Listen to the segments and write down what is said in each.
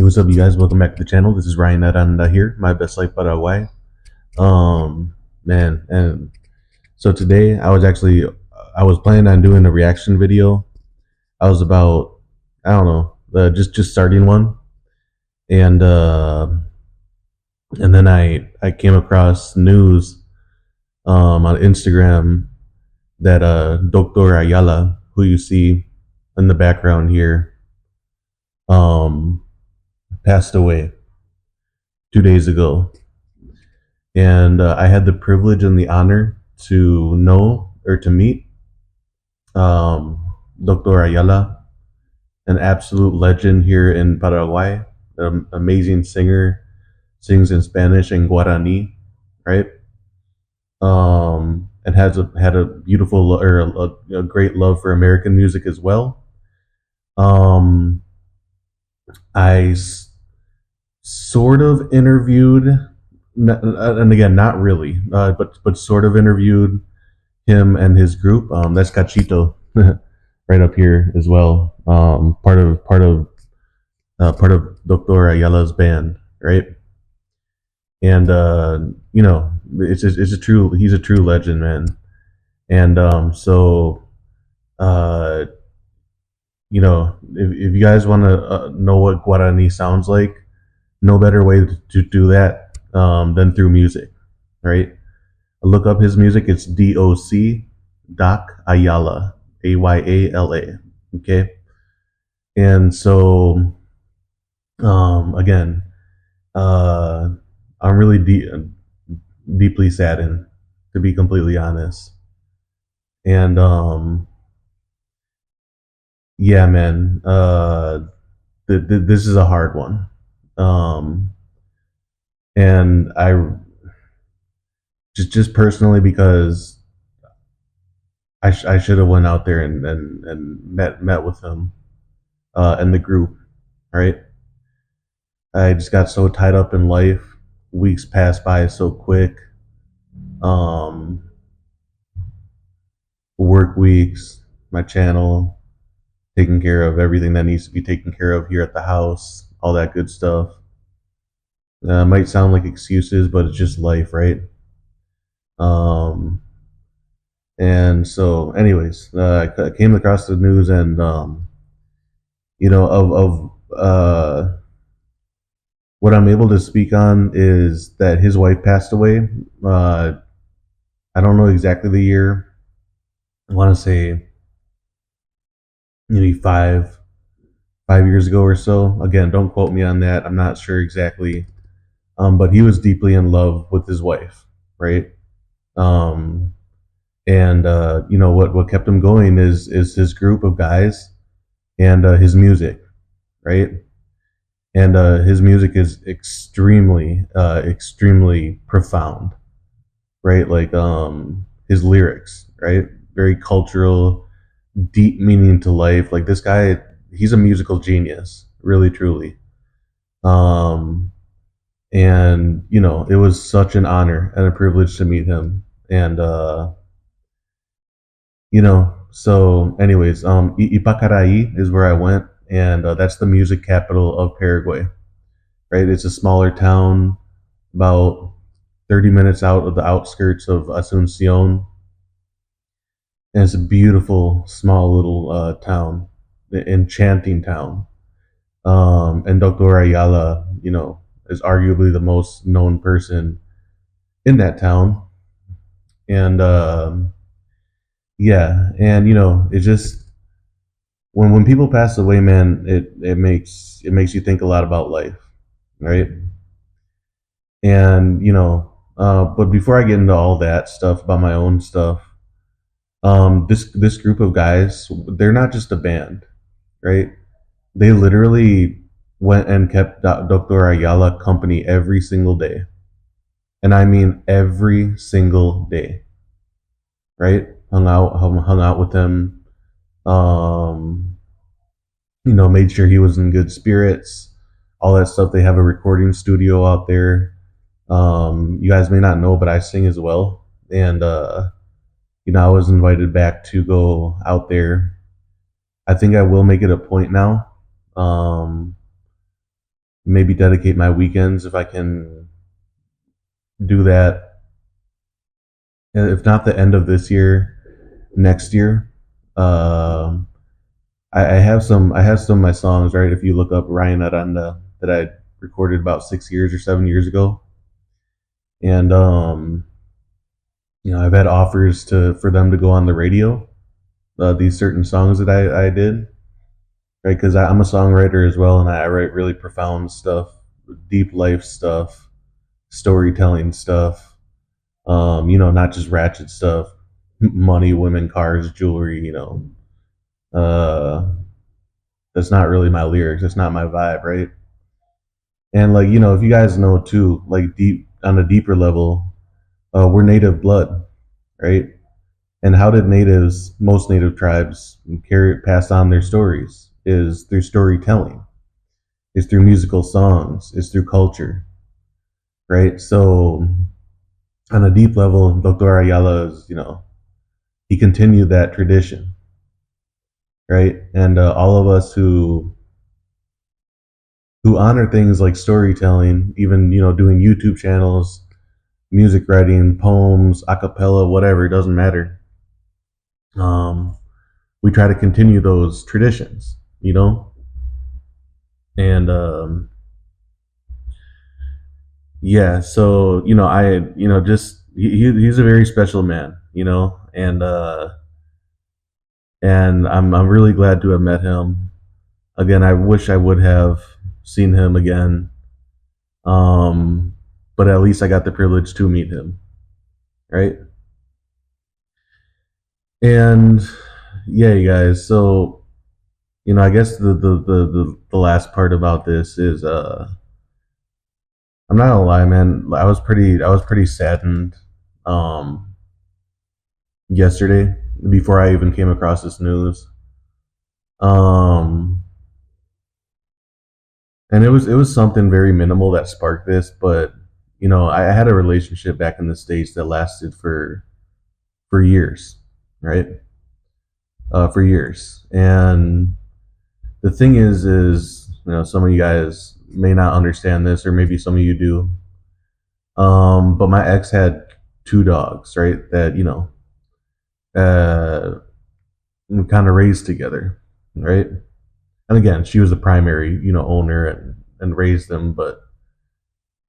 Hey, what's up, you guys? Welcome back to the channel. This is Ryan Aranda here, my best life Paraguay. Um, man, and so today I was planning on doing a reaction video. I was about, I don't know, just starting one, and and then I came across news on Instagram that Doctor Ayala, who you see in the background here, um, passed away 2 days ago. And I had the privilege and the honor to know or to meet Doctor Ayala, an absolute legend here in Paraguay, an amazing singer, sings in Spanish and Guarani, right? And had a beautiful or a great love for American music as well. Um, I sort of interviewed, and again, not really, but sort of interviewed him and his group. That's Cachito, right up here as well. Part of Doctor Ayala's band, right? And it's a true he's a true legend, man. And uh, if you guys want to know what Guarani sounds like, no better way to do that than through music, right? Look up his music. It's Doc Ayala, Ayala. Okay, and so again, uh, I'm really deeply saddened, to be completely honest. And yeah, man, this is a hard one. Um, and I just personally because I should have went out there and met with him and the group, right? I just got so tied up in life. Weeks passed by so quick. Um, Work weeks, my channel, taking care of everything that needs to be taken care of here at the house, all that good stuff. Might sound like excuses, but it's just life, right? Um, and so, anyways, I came across the news, and of what I'm able to speak on is that his wife passed away. Uh, I don't know exactly the year. I want to say maybe 5 years ago or so. Again, don't quote me on that. I'm not sure exactly. But he was deeply in love with his wife, right? Um, and what kept him going is his group of guys and his music, right? And his music is extremely profound, right? Like his lyrics, right? Very cultural, deep meaning to life. Like this guy, he's a musical genius, really, truly. Um, and it was such an honor and a privilege to meet him. And so anyways, Ipacaraí is where I went, and that's the music capital of Paraguay, right? It's a smaller town, about 30 minutes out of the outskirts of Asuncion. And it's a beautiful, small little town, enchanting town. And Doctor Ayala, is arguably the most known person in that town. And yeah, and it just when people pass away, man, it makes you think a lot about life, right? And but before I get into all that stuff about my own stuff, this group of guys, they're not just a band, right? They literally went and kept Doctor Ayala company every single day, and I mean every single day, right? Hung out with him. Um, made sure he was in good spirits, all that stuff. They have a recording studio out there. You guys may not know, but I sing as well, and I was invited back to go out there. I think I will make it a point now, um, maybe dedicate my weekends if I can do that. If not the end of this year, next year. Um, I have some of my songs, right. If you look up Ryan Aranda, that I recorded about 6 years or 7 years ago, and I've had offers to for them to go on the radio. These certain songs that I did, right? Because I'm a songwriter as well, and I write really profound stuff, deep life stuff, storytelling stuff. Not just ratchet stuff, money, women, cars, jewelry. Uh, that's not really my lyrics. That's not my vibe, right? And like if you guys know too, like deep on a deeper level, we're native blood, right? And how did most native tribes pass on their stories? Is through storytelling, is through musical songs, is through culture, right? So on a deep level, Doctor Ayala is, he continued that tradition, right? And all of us who honor things like storytelling, even doing YouTube channels, music writing, poems, a cappella, whatever, it doesn't matter. Um, we try to continue those traditions, and yeah. So I just he's a very special man, and I'm really glad to have met him again. I wish I would have seen him again, um, but at least I got the privilege to meet him, right? And yeah, you guys. So I guess the last part about this is I'm not gonna lie, man. I was pretty saddened um yesterday before I even came across this news. Um and it was something very minimal that sparked this, but I had a relationship back in the States that lasted for years, right? For years. And the thing is, some of you guys may not understand this, or maybe some of you do. But my ex had two dogs, right? That uh, kind of raised together, right? And again, she was the primary, owner and raised them, but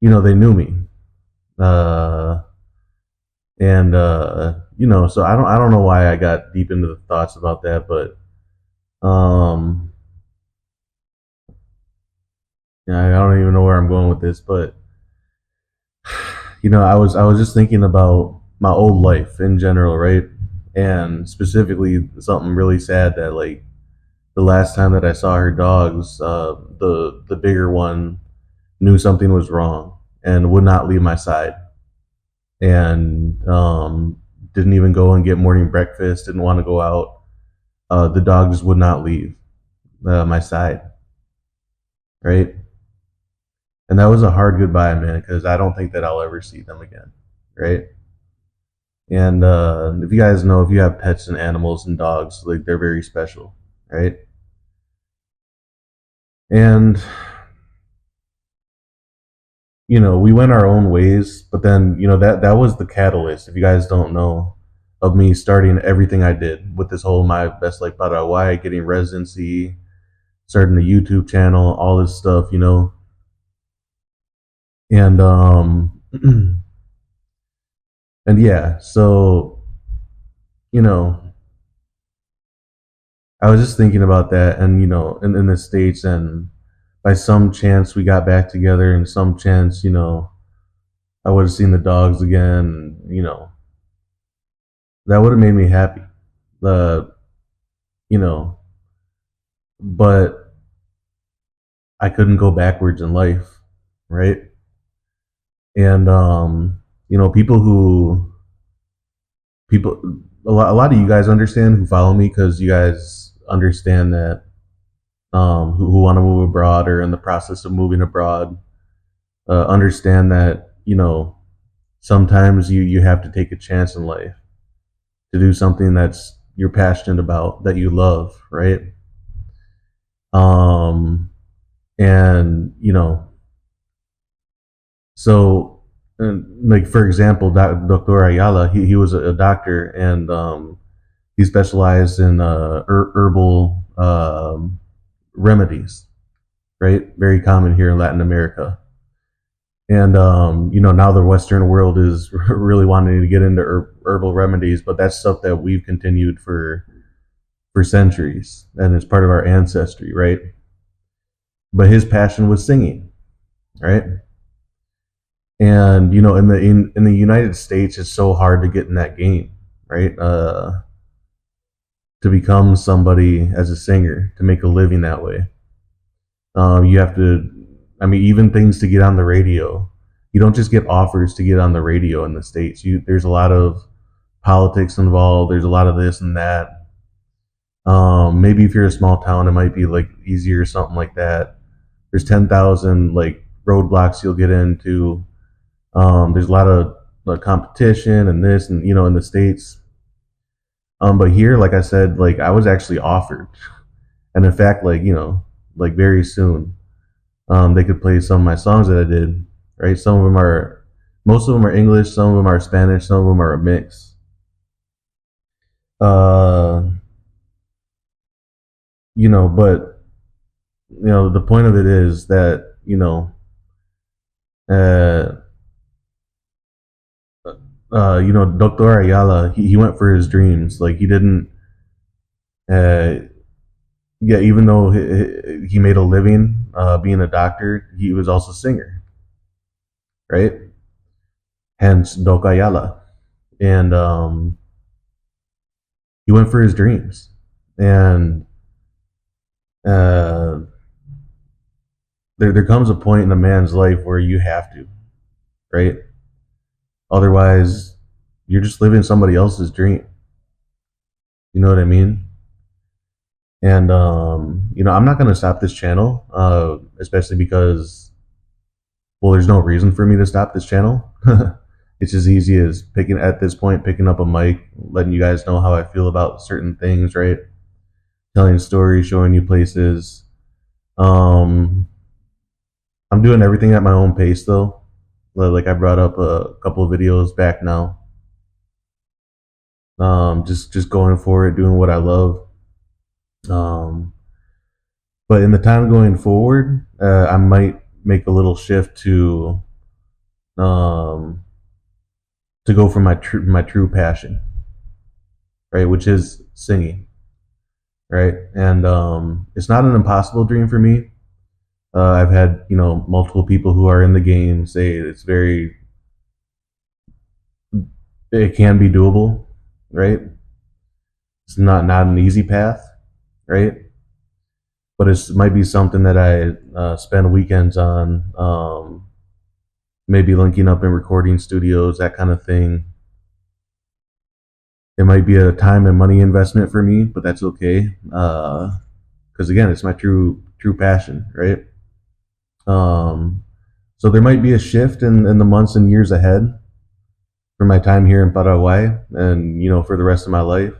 they knew me, uh, and so I don't know why I got deep into the thoughts about that, but um, yeah, I don't even know where I'm going with this, but I was just thinking about my old life in general, right? And specifically something really sad that like the last time that I saw her dogs, the bigger one knew something was wrong and would not leave my side, and didn't even go and get morning breakfast. Didn't want to go out. The dog just would not leave my side, right? And that was a hard goodbye, man, because I don't think that I'll ever see them again, right? And if you guys know, if you have pets and animals and dogs, like they're very special, right? And we went our own ways, but then that was the catalyst. If you guys don't know, of me starting everything I did with this whole my best like Paraguay, getting residency, starting a YouTube channel, all this stuff, and and yeah, so you know, I was just thinking about that, and in the states, and by some chance we got back together, and some chance, I would have seen the dogs again. That would have made me happy. The you know, but I couldn't go backwards in life, right? And people, a lot of you guys understand who follow me because you guys understand that who want to move abroad or in the process of moving abroad, understand that sometimes you have to take a chance in life to do something that's you're passionate about, that you love, right? um and So, like for example, Doctor Ayala, he was a doctor, and he specialized in herbal remedies, right? Very common here in Latin America. And now the Western world is really wanting to get into herbal remedies, but that's stuff that we've continued for centuries, and it's part of our ancestry, right? But his passion was singing, right? And in the United States, it's so hard to get in that game, right? To become somebody as a singer, to make a living that way. You have to, I mean, even things to get on the radio. You don't just get offers to get on the radio in the States. There's a lot of politics involved. There's a lot of this and that. Maybe if you're a small town, it might be like easier or something like that. There's 10,000 like roadblocks you'll get into. There's a lot of competition and this and in the States. But here, like I said, like I was actually offered, and in fact, like like very soon, they could play some of my songs that I did. Right, most of them are English, some of them are Spanish, some of them are a mix. Uh, but the point of it is that uh, Doctor Ayala, he went for his dreams. Like he didn't, uh, yeah, even though he made a living being a doctor, he was also a singer, right? Hence Doc Ayala. And he went for his dreams. And uh, there comes a point in a man's life where you have to, right? Otherwise, you're just living somebody else's dream. You know what I mean? And I'm not gonna stop this channel, especially because, well, there's no reason for me to stop this channel. It's as easy as picking up a mic, letting you guys know how I feel about certain things, right? Telling stories, showing you places. Um, I'm doing everything at my own pace, though. Like I brought up a couple of videos back now. Just going for it, doing what I love. Um, but in the time going forward, I might make a little shift um, to go for my true passion, right, which is singing, right? And it's not an impossible dream for me. I've had multiple people who are in the game say it can be doable, right? It's not an easy path, right? But it might be something that I spend weekends on, maybe linking up in recording studios, that kind of thing. It might be a time and money investment for me, but that's okay. Because again, it's my true passion, right? Um, so there might be a shift in the months and years ahead for my time here in Paraguay, and for the rest of my life.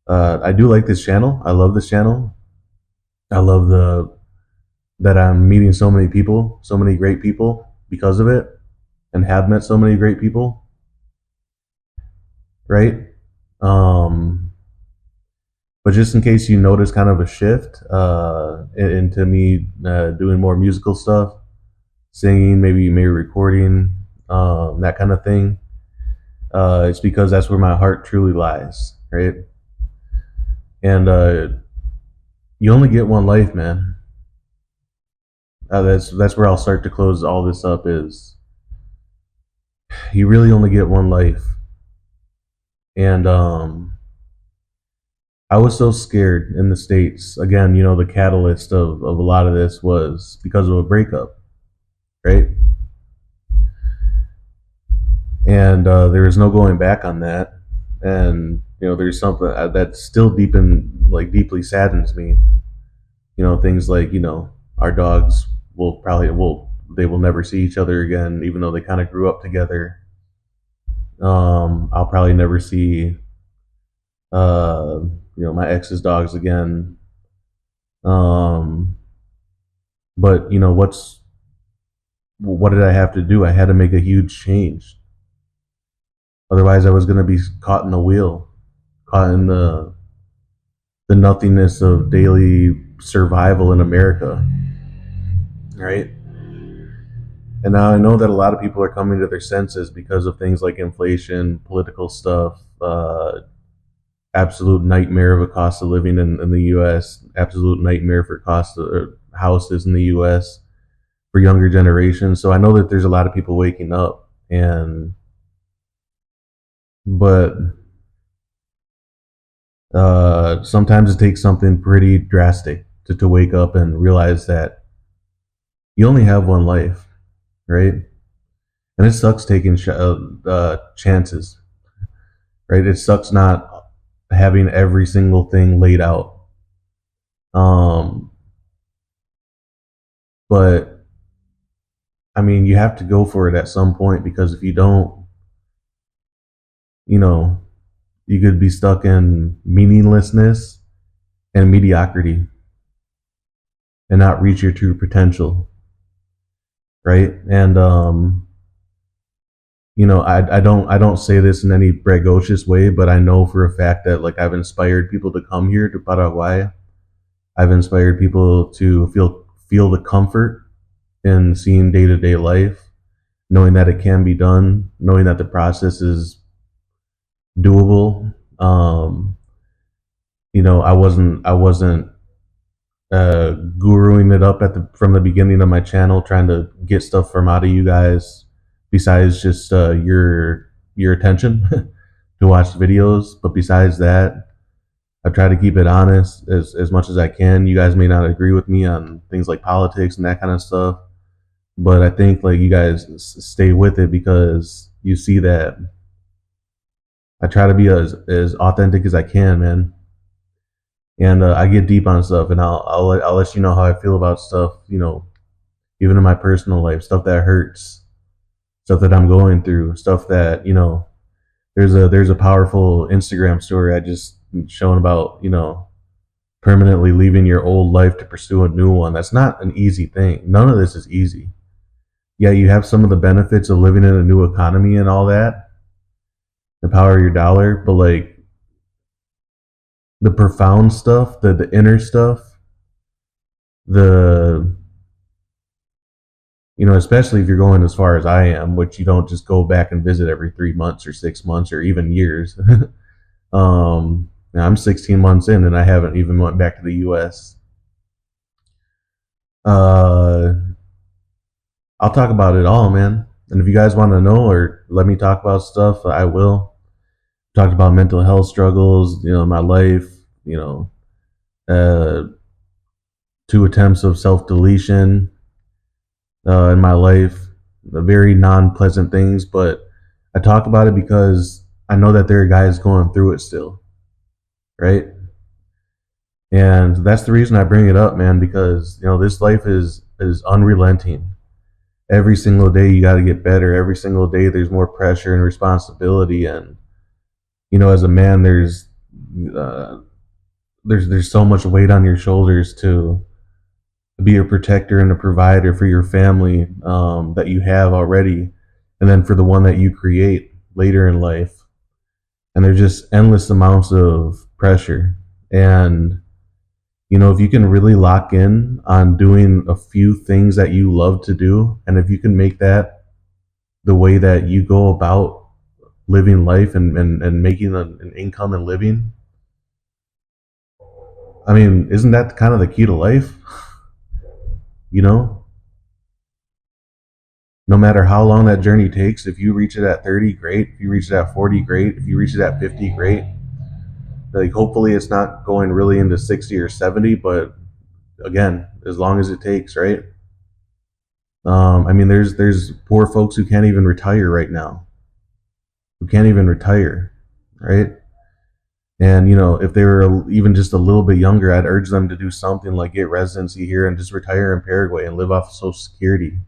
I do like this channel. I love this channel. I love the that I'm meeting so many people, so many great people because of it, and have met so many great people, right? Um, but just in case you notice kind of a shift into me doing more musical stuff, singing, maybe recording, that kind of thing, it's because that's where my heart truly lies, right? And you only get one life, man. That's where I'll start to close all this up. Is you really only get one life, and I was so scared in the States. Again, the catalyst of a lot of this was because of a breakup, right? And there is no going back on that. And there's something that still deeply saddens me. Things like our dogs they will never see each other again, even though they kind of grew up together. I'll probably never see uh, my ex's dogs again. Um, but what did I have to do? I had to make a huge change. Otherwise, I was going to be caught in the wheel, caught in the nothingness of daily survival in America, right? And now I know that a lot of people are coming to their senses because of things like inflation, political stuff, absolute nightmare of a cost of living in the U.S., absolute nightmare for cost of houses in the U.S. for younger generations. So I know that there's a lot of people waking up, and but sometimes it takes something pretty drastic to wake up and realize that you only have one life, right? And it sucks taking chances, right? It sucks not having every single thing laid out. Um, but I mean, you have to go for it at some point, because if you don't, you know, you could be stuck in meaninglessness and mediocrity and not reach your true potential, right? And I don't say this in any braggadocious way, but I know for a fact that like I've inspired people to come here to Paraguay. I've inspired people to feel the comfort in seeing day to day life, knowing that it can be done, knowing that the process is doable. I wasn't guruing it up from the beginning of my channel, trying to get stuff from out of you guys, besides just your attention to watch videos. But besides that, I try to keep it honest as much as I can. You guys may not agree with me on things like politics and that kind of stuff, but I think like you guys stay with it because you see that I try to be as authentic as I can, man. And I get deep on stuff, and I'll let you know how I feel about stuff. Even in my personal life, stuff that hurts, stuff that I'm going through, stuff that There's a powerful Instagram story I just shown about permanently leaving your old life to pursue a new one. That's not an easy thing. None of this is easy. Yeah, you have some of the benefits of living in a new economy and all that, the power of your dollar, but like the profound stuff, the inner stuff, the especially if you're going as far as I am, which you don't just go back and visit every 3 months or 6 months or even years. Now I'm 16 months in and I haven't even went back to the U.S. Uh, I'll talk about it all, man. And if you guys want to know or let me talk about stuff, I will. Talked about mental health struggles, my life, uh, 2 attempts of self deletion in my life, the very non-pleasant things. But I talk about it because I know that there are guys going through it still, right? And that's the reason I bring it up, man, because this life is unrelenting. Every single day you got to get better. Every single day there's more pressure and responsibility, and as a man, uh, there's so much weight on your shoulders to be a protector and a provider for your family that you have already, and then for the one that you create later in life. And there's just endless amounts of pressure. And if you can really lock in on doing a few things that you love to do, and if you can make that the way that you go about living life and making an income and living, I mean, isn't that kind of the key to life? you know, no matter how long that journey takes, if you reach it at 30, great. If you reach it at 40, great. If you reach it at 50, great. Like, hopefully it's not going really into 60 or 70, but again, as long as it takes, right? I mean, there's poor folks who can't even retire right now, who can't even retire, right? And if they were even just a little bit younger, I'd urge them to do something like get residency here and just retire in Paraguay and live off of Social Security,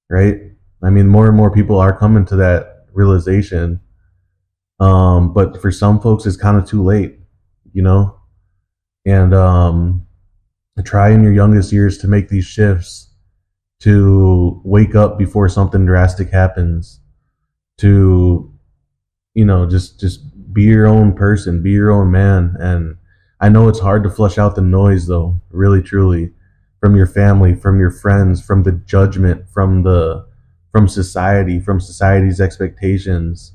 right? I mean, more and more people are coming to that realization, but for some folks, it's kind of too late, you know. And try in your youngest years to make these shifts to wake up before something drastic happens, to just be your own person, be your own man. And I know it's hard to flush out the noise, though, really truly, from your family, from your friends, from the judgment, from society, from society's expectations,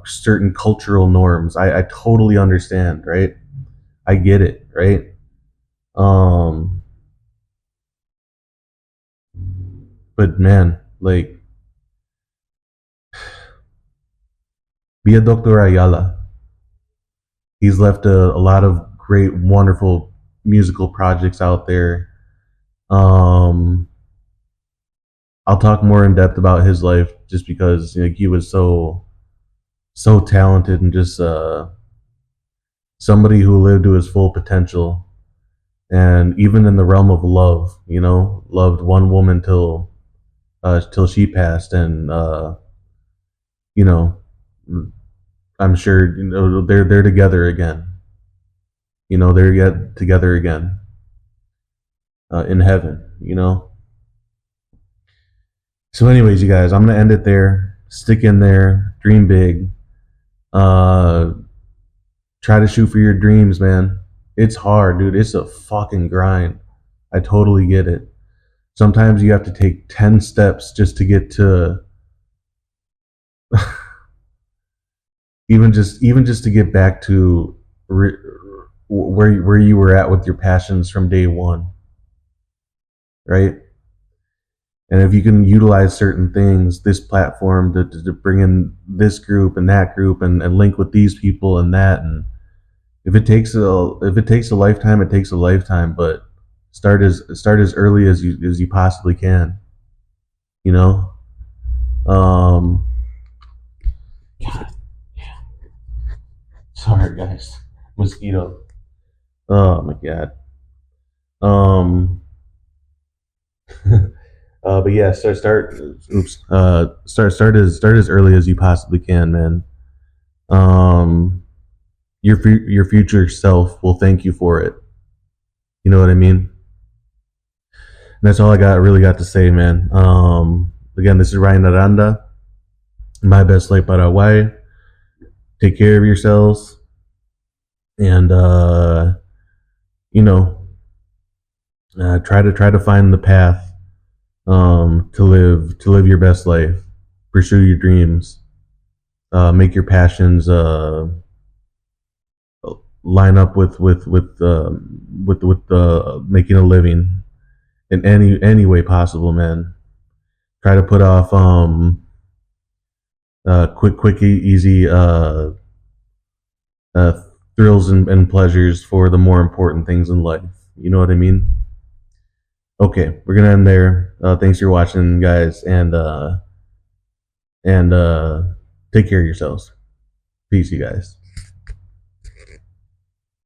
certain cultural norms. I totally understand, right? I get it, right? um but man, like, be a Doctor Ayala. He's left a lot of great, wonderful musical projects out there. Um, I'll talk more in depth about his life just because he was so talented and just somebody who lived to his full potential. And even in the realm of love, loved one woman till she passed, and you know, I'm sure they're together again. They're yet together again in heaven. So, anyways, you guys, I'm gonna end it there. Stick in there, dream big. Uh, Try to shoot for your dreams, man. It's hard, dude. It's a fucking grind. I totally get it. Sometimes you have to take 10 steps just to get to even just to get back to where you were at with your passions from day one, right? And if you can utilize certain things, this platform to bring in this group and that group, and link with these people and that, and if it takes a lifetime, it takes a lifetime. But start as early as you possibly can. You know. Um. God, sorry, guys. Mosquito. Oh my god. Um. But yeah, Oops. Start as early as you possibly can, man. Um. Your future self will thank you for it. You know what I mean? And that's all really got to say, man. Again, this is Ryan Aranda. My best life, Paraguay. Take care of yourselves, and you know, try to find the path to live your best life. Pursue your dreams. Make your passions line up with making a living in any way possible, man. Try to put off quick, easy uh, thrills and pleasures for the more important things in life. You know what I mean? Okay, we're gonna end there. Thanks for watching, guys, and take care of yourselves. Peace, you guys.